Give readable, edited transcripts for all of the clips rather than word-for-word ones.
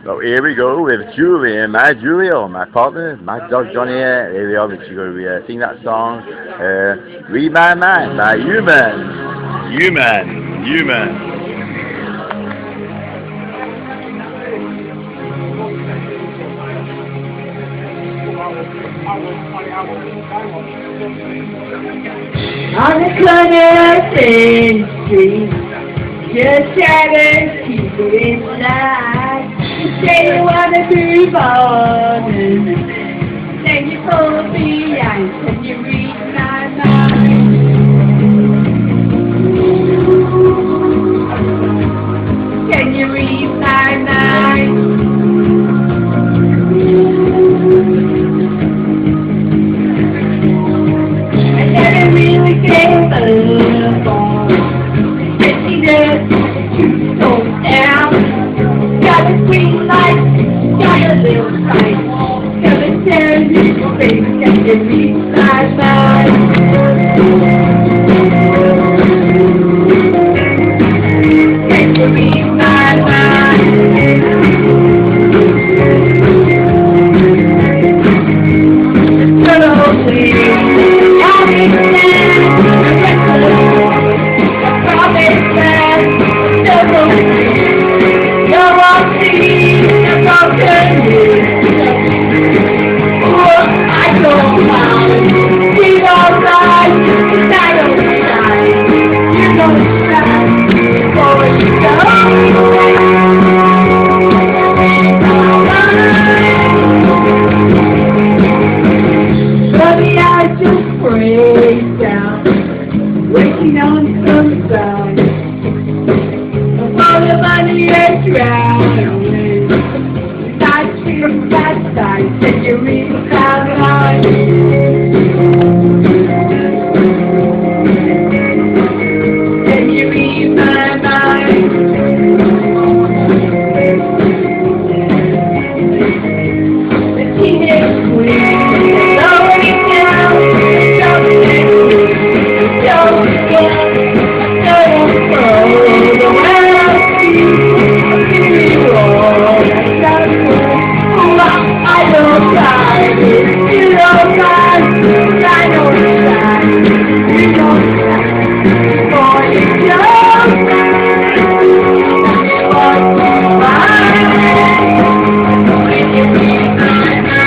So here we go with Julie and my Julio, my partner, my dog Johnny. Here we are, which you're going to sing that song, Read My Mind by Human. Human. Human. On the corner of Main Street, just try to keep it inside. You say you wanna move on, then you pull me out and you read my mind. Can you read my mind? I never really gave a fuck. Pretty good to go down. Got a green light, got a little fight. Got a terrible face, can you read my mind? Can you read my mind? Totally, I understand. I promise that you're all see the broken I don't mind. We don't ride, I don't shine. You don't shine before you go. Baby, I just break down, waiting on some sign. All the money is drowning. Not your bad side, can you read the line? Can you read my mind? The teenage queen, slowing down, don't throw the world. I don't cry, you don't cry, I don't cry, you don't cry, for you don't when you read my mind.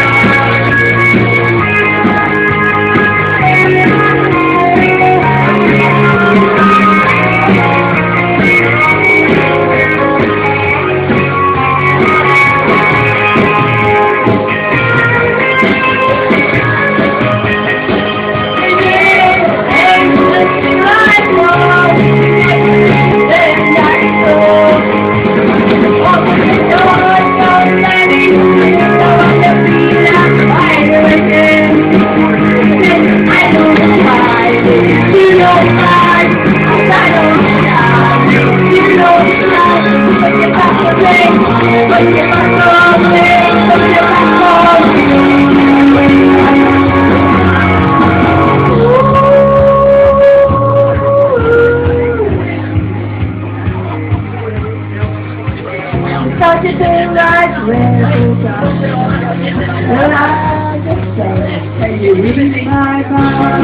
Such a thing like rain, and I just say, can you read my mind?